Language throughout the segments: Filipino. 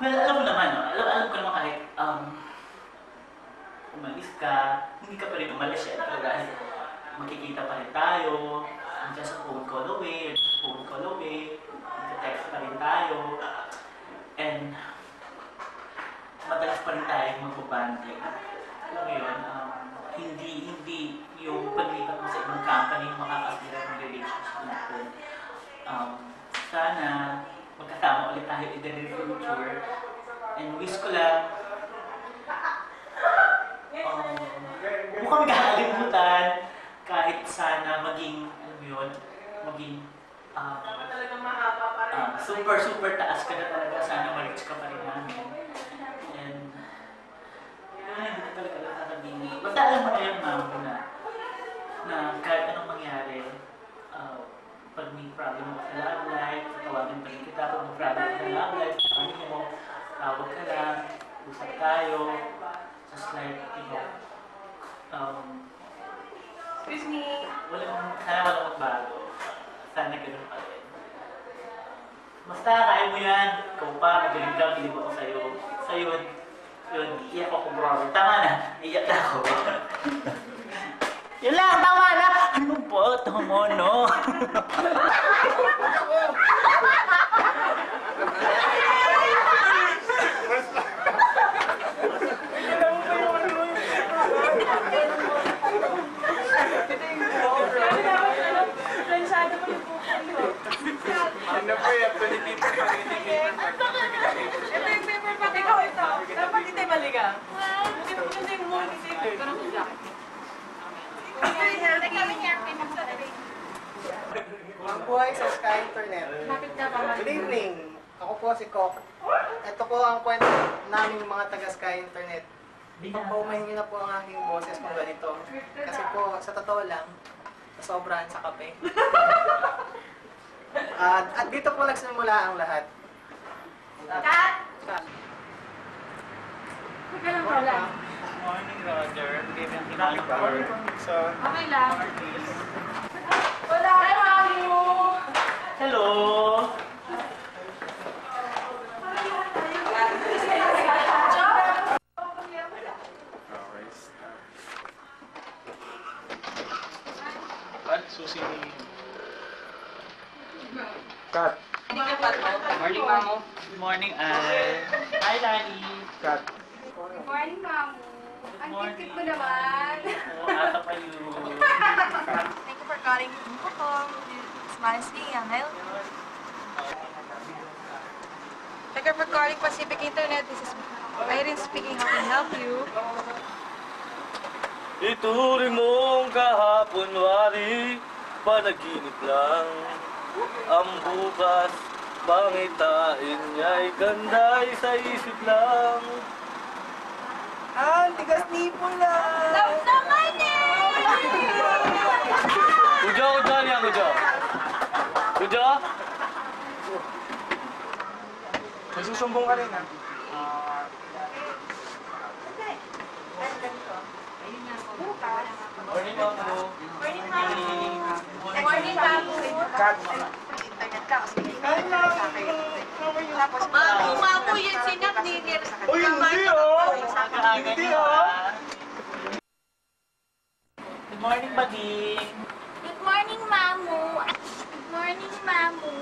Well, alam mo naman, no? alam ko naman kahit umalis ka, hindi ka pa rin umalis syempre dahil magkikita pa rin tayo, just a phone call away, magka-text pa rin tayo, and madalas pa rin tayo magbabanding. Alam mo yun, hindi yung paglipat mo sa ibang company yung makakasira ng relationship natin. Sana magkasama ulit tayo in the near future, and wish ko lang huwag kami kakalimutan kahit sana maging, alam mo yun, maging super taas ka na talaga, sana ma-reach ka pa rin namin. And hindi ko talaga lang sasabihin. Basta alam mo na yung mama mo na kahit anong mangyari, pag may problem mo sa love life, tatawagan pa rin kita. Pag may problem mo sa love life, sabihin mo, tawag ka lang, usap tayo, just like, you know, Excuse me. Sana walang magbago. Sana ganun pa rin. Basta, kaya mo yan. Ikaw pa, magaling ka, bilib ako sa'yo. Sa'yo, yun, iyak ako bro. Tama na, iyak na ako. Yun lang, tama na! Ano po? Tama no? Buhay sa Sky Internet. Good evening. Ako po si Kok. Ito po ang kwento namin mga taga Sky Internet. Pagpaumahin na po ang aking boses kung ganito. Kasi po, sa totoo lang, sobrang sa kape. At dito po nagsimula ang lahat. Kat! Morning, Roger. Okay lang. Wala kayo, Mamu! Hello! Susi ni Kat. Morning, Mamo. Good morning, Al. Hi, Lani. Kat. Good morning, Mamu. Ang cute mo naman. Oo, ata pa yun. Thank you for calling Kokong. Smiles me, Angel. Thank you for calling Pacific Internet. This is Irene speaking. How can I help you? Ituring mong kahapon wari, panaginip lang. Ang bukas, pangitain niya'y ganday sa isip lang. Tigas nipo lang! Love naman eh! Kujo niya, Kujo. Kujo? May susumbong ka rin ha. Morning, Mamo. Morning, Mamu. Morning, Mamu. Kat. Internet ka kasi tapos, Mamu, yun sinak ni Nir. Uy, hindi oh! Hindi Good morning, Bading. Good morning, Mamu. Good morning, Mamu.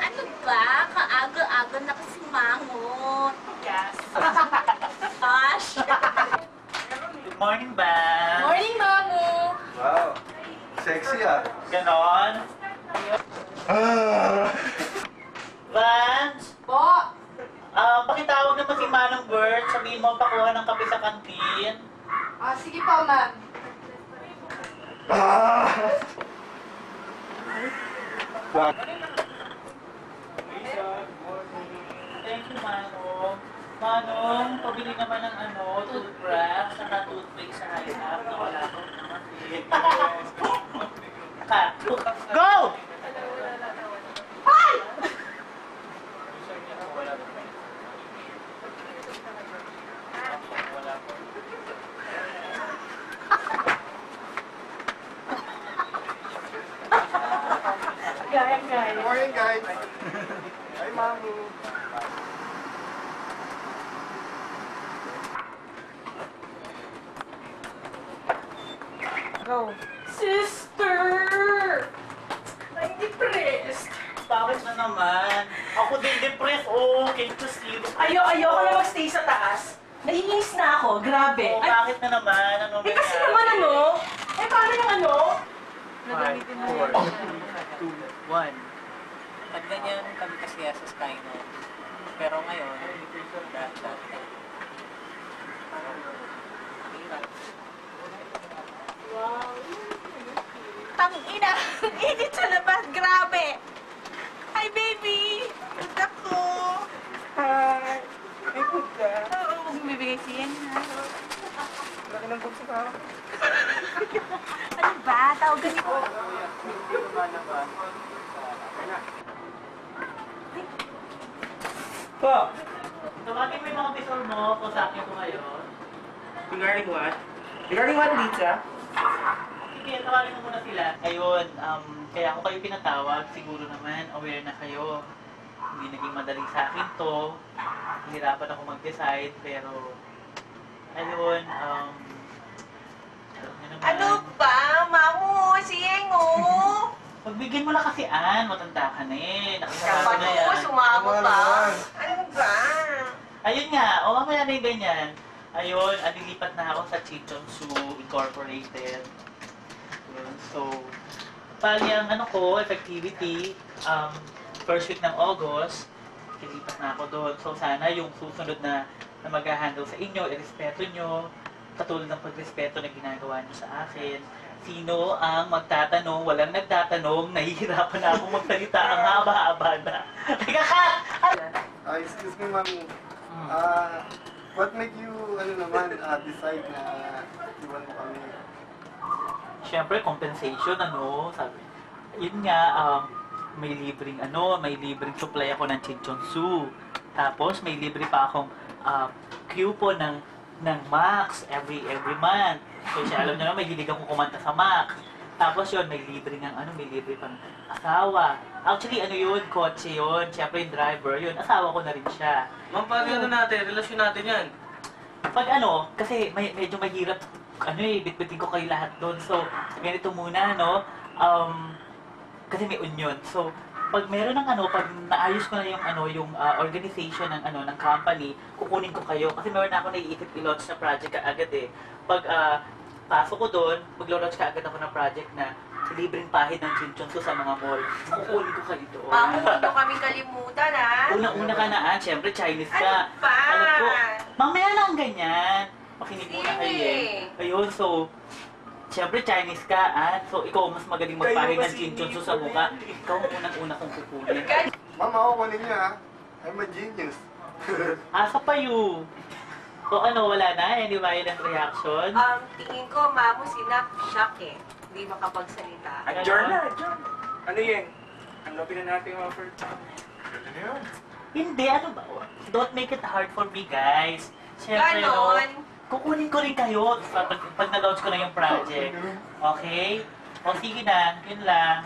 Ano ba? Kaaga-aga na kasi mangot. Yes. Gosh. Good morning, Bam. Morning, Mamu. Wow. Sexy ah. Ganon. Vance, Po. pakitawag naman si Manong Bert. Sabihin mo, pakuha ng kape sa kantin. Sige po, ma'am. Thank you, Manong. Manong, pabili naman ng toothbrush, saka toothpaste sa high-up na wala ko naman. Go! Ay! Good morning, guys. Hi, Mamu. Go. Sister! I'm depressed. Bakit na naman? Ako din depressed. Oh, can't you see? Ayoko na magstay sa taas. Naiinis na ako, grabe. Oh, bakit na naman? Ano Eh kasi naman ano? Eh paano yung ano? Nagamitin mo yun. 1. Pag ganyan kami kasi sa Skynet. Pero ngayon, dahil Tangina! Init sa labas! Grabe! Hi, baby! Ganda ko! Hi! Ay, puta. Oo, huwag mo bibigay siya ha? Laki ng bukso ka. Ano ba? Tawagan niyo ko. Pa! Tawagin mo yung mga bisor mo kung sa akin ko ngayon. Regarding what? Regarding what, Lisa? Sige, tawagin mo muna sila. Ayun, kaya ako kayo pinatawag, siguro naman aware na kayo. Hindi naging madali sa akin to. Hirapan ako mag-decide, pero ayun, alam niyo naman. Ano ba? Mamu, si Yengo. Pagbigyan mo na kasi Ann, matanda ka na eh. Nakasama Kapag na mo, yan. sumama pa. Ano ba? Ayun nga, o mamaya na yung ganyan. Ayun, nilipat na ako sa Chichon Zoo Incorporated. Yun, so, bali ang ano ko, effectivity, first week ng August, nilipat na ako doon. So, sana yung susunod na mag-handle sa inyo, irespeto nyo, katulad ng pagrespeto na ginagawa nyo sa akin. Sino ang magtatanong, walang nagtatanong, nahihirapan na akong magsalita, ang haba-haba na. Teka, cut! Excuse me, ma'am. What made you, decide na iwan mo kami? Siyempre, compensation, sabi. Yun nga, may libreng supply ako ng Chinchonsu. Tapos, may libre pa akong coupon ng Max every month. So, siya alam nyo na, may hilig akong kumanta sa Max. Tapos yun, may libre pang asawa. Actually, kotse yun. Siyempre, yung driver, yun, asawa ko na rin siya. Ma'am, paano natin? Relasyon natin yan. Pag kasi medyo mahirap, bitbitin ko kayo lahat doon. So, ganito muna, kasi may union. So, pag meron ng pag naayos ko na yung organization ng company, kukunin ko kayo. Kasi meron na ako naiisip i-launch na project agad eh. Pag pasok ko doon, maglo-launch ka agad ako ng project na libreng pahid ng Chinchonsu sa mga mall. Kukunin ko kayo doon. Mamu, huwag mo kami kalimutan, ha? Unang-una ka na, Siyempre, Chinese Ano ka. ba? Alam ko, mamaya na ang ganyan. Makinig muna kayo Sige. eh. Ayun, so, siyempre Chinese ka, So, ikaw mas magaling magpahid ng Chinchonsu sa mukha. Ikaw ang unang-una kong kukunin. Ma'am, ako kunin niyo, ha? I'm a genius. Asa pa you? O wala na? Any violent reaction? Tingin ko, Mamu, shock eh. Hindi makapagsalita. Adjourn na, Ano yan? Hanapin na natin yung offer. Hindi, ba? Don't make it hard for me, guys. Siyempre, Ganon. kukunin ko rin kayo pag na-launch ko na yung project. Okay? O sige na, yun lang.